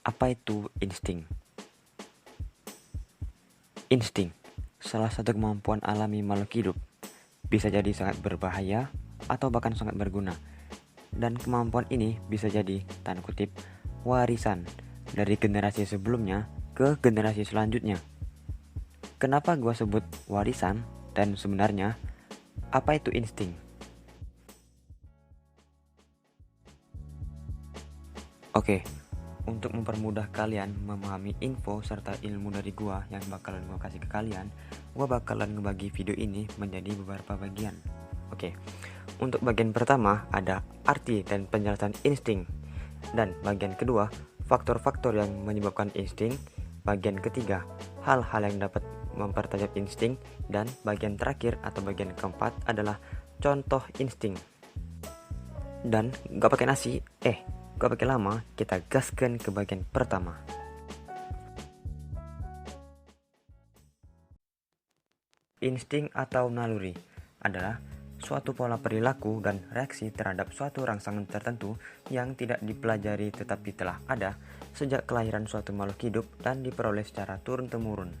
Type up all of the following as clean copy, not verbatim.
Apa itu insting? Insting, salah satu kemampuan alami makhluk hidup, bisa jadi sangat berbahaya atau bahkan sangat berguna. Dan kemampuan ini bisa jadi, tanda kutip, warisan dari generasi sebelumnya ke generasi selanjutnya. Kenapa gua sebut warisan dan sebenarnya apa itu insting? Oke, untuk mempermudah kalian memahami info serta ilmu dari gua yang bakalan gua kasih ke kalian, gua bakalan ngebagi video ini menjadi beberapa bagian. Oke, untuk bagian pertama ada arti dan penjelasan insting, dan bagian kedua faktor-faktor yang menyebabkan insting, bagian ketiga hal-hal yang dapat mempertajam insting, dan bagian terakhir atau bagian keempat adalah contoh insting. Dan gak pakai nasi, gak pakai lama, kita gaskan ke bagian pertama. Insting atau naluri adalah suatu pola perilaku dan reaksi terhadap suatu rangsangan tertentu yang tidak dipelajari tetapi telah ada sejak kelahiran suatu makhluk hidup dan diperoleh secara turun-temurun.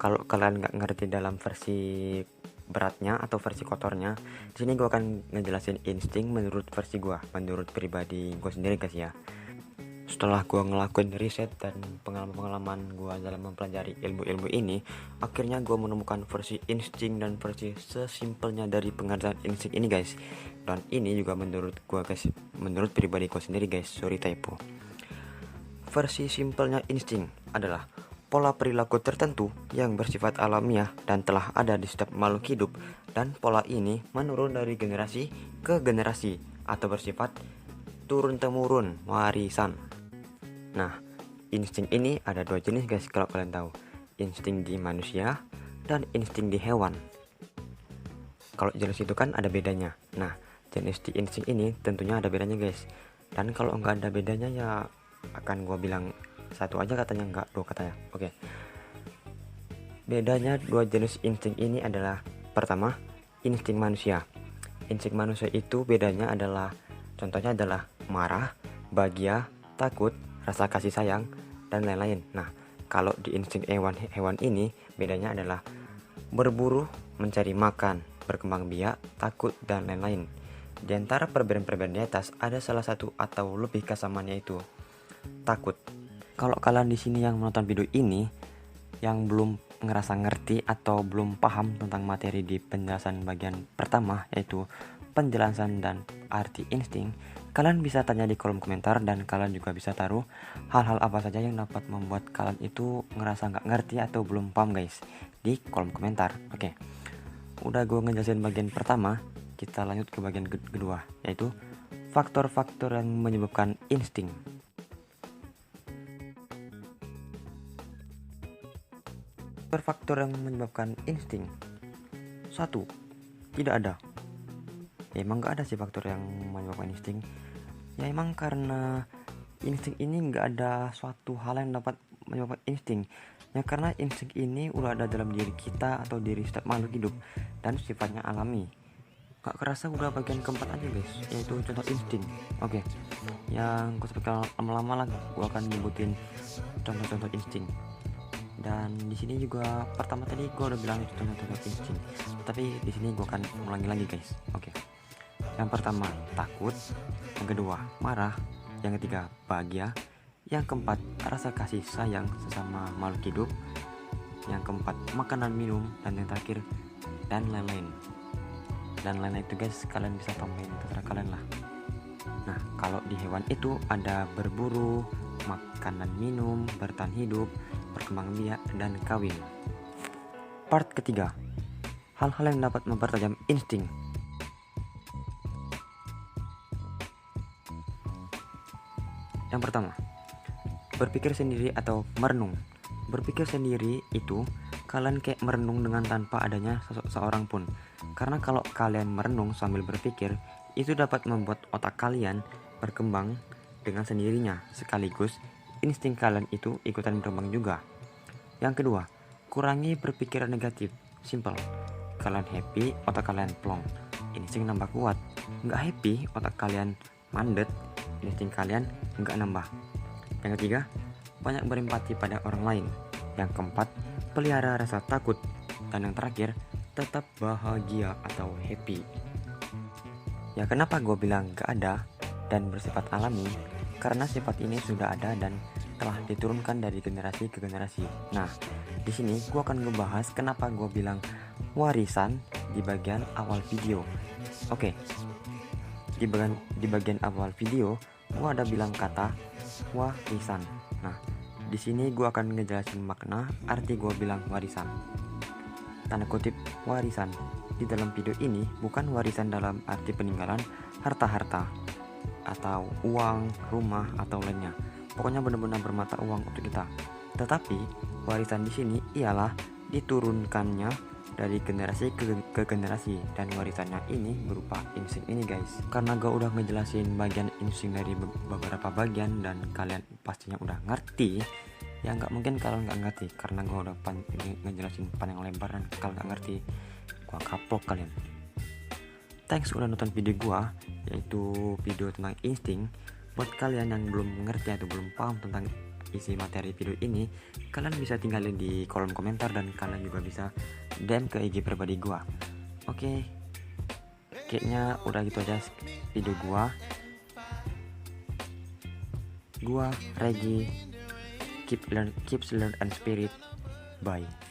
Kalau kalian nggak ngerti dalam versi beratnya atau versi kotornya, di sini gue akan ngejelasin insting menurut versi gue, menurut pribadi gue sendiri guys ya. Setelah gue ngelakuin riset dan pengalaman-pengalaman gue dalam mempelajari ilmu-ilmu ini, akhirnya gue menemukan versi insting dan versi sesimpelnya dari pengertian insting ini guys. Dan ini juga menurut gue guys, menurut pribadi gue sendiri guys, sorry typo. Versi simpelnya insting adalah pola perilaku tertentu yang bersifat alamiah dan telah ada di setiap makhluk hidup, dan pola ini menurun dari generasi ke generasi atau bersifat turun-temurun, warisan. Nah, insting ini ada dua jenis guys kalau kalian tahu, insting di manusia dan insting di hewan. Kalau jenis itu kan ada bedanya. Nah, jenis di insting ini tentunya ada bedanya guys. Dan kalau nggak ada bedanya ya akan gua bilang satu aja katanya, enggak dua katanya. Oke. Bedanya dua jenis insting ini adalah, pertama, insting manusia. Insting manusia itu bedanya adalah, contohnya adalah marah, bahagia, takut, rasa kasih sayang, dan lain-lain. Nah, kalau di insting hewan ini bedanya adalah berburu, mencari makan, berkembang biak, takut, dan lain-lain. Di antara perbedaan-perbedaan di atas ada salah satu atau lebih kesamaan, yaitu takut. Kalau kalian di sini yang menonton video ini yang belum ngerasa ngerti atau belum paham tentang materi di penjelasan bagian pertama, yaitu penjelasan dan arti insting, kalian bisa tanya di kolom komentar, dan kalian juga bisa taruh hal-hal apa saja yang dapat membuat kalian itu ngerasa nggak ngerti atau belum paham guys di kolom komentar. Oke, udah gue ngejelasin bagian pertama, kita lanjut ke bagian kedua, yaitu faktor-faktor yang menyebabkan insting. Faktor yang menyebabkan insting. 1. Tidak ada. Ya emang gak ada sih faktor yang menyebabkan insting. Ya emang karena insting ini gak ada suatu hal yang dapat menyebabkan insting. Ya karena insting ini udah ada dalam diri kita atau diri setiap makhluk hidup dan sifatnya alami. Gak kerasa udah bagian keempat aja guys, yaitu contoh insting. Oke, yang gue sebutkan lama-lama lagi, gue akan nyebutin contoh-contoh insting. Dan di sini juga pertama tadi gue udah bilang contoh-contoh insting, tapi di sini gue akan ulangi lagi guys. Oke. Yang pertama takut, yang kedua marah, yang ketiga bahagia, yang keempat rasa kasih sayang sesama makhluk hidup, yang keempat makanan minum, dan yang terakhir dan lain-lain. Dan lain-lain itu guys kalian bisa tambahin terserah kalian lah. Nah, kalau di hewan itu ada berburu, makanan minum, bertahan hidup, berkembang biak, dan kawin. Part ketiga, hal-hal yang dapat mempertajam insting. Yang pertama, berpikir sendiri atau merenung. Berpikir sendiri itu kalian kayak merenung dengan tanpa adanya seorang pun. Karena kalau kalian merenung sambil berpikir, itu dapat membuat otak kalian berkembang dengan sendirinya, sekaligus insting kalian itu ikutan berkembang juga. Yang kedua, kurangi berpikiran negatif. Simple. Kalian happy, otak kalian plong, insting nambah kuat. Nggak happy, otak kalian mandet, insting kalian nggak nambah. Yang ketiga, banyak berempati pada orang lain. Yang keempat, pelihara rasa takut. Dan yang terakhir, tetap bahagia atau happy. Ya kenapa gue bilang gak ada dan bersifat alami? Karena sifat ini sudah ada dan telah diturunkan dari generasi ke generasi. Nah, di sini gue akan ngebahas kenapa gue bilang warisan di bagian awal video. Oke, di bagian awal video gue ada bilang kata warisan. Nah, di sini gue akan ngejelasin makna arti gue bilang warisan. Tanda kutip warisan. Di dalam video ini bukan warisan dalam arti peninggalan harta-harta atau uang, rumah atau lainnya. Pokoknya benar-benar bermata uang untuk kita. Tetapi warisan di sini ialah diturunkannya dari generasi ke generasi, dan warisannya ini berupa insting ini guys. Karena gue udah ngejelasin bagian insting dari beberapa bagian dan kalian pastinya udah ngerti, ya nggak mungkin kalian nggak ngerti karena gue udah ngejelasin panjang lebar dan kalian nggak ngerti, gue kaplok kalian. Thanks udah nonton video gue, yaitu video tentang insting. Buat kalian yang belum mengerti atau belum paham tentang isi materi video ini, kalian bisa tinggalin di kolom komentar dan kalian juga bisa DM ke IG pribadi gua. Oke, kayaknya udah gitu aja video gua Regi, keep learn and spirit. Bye.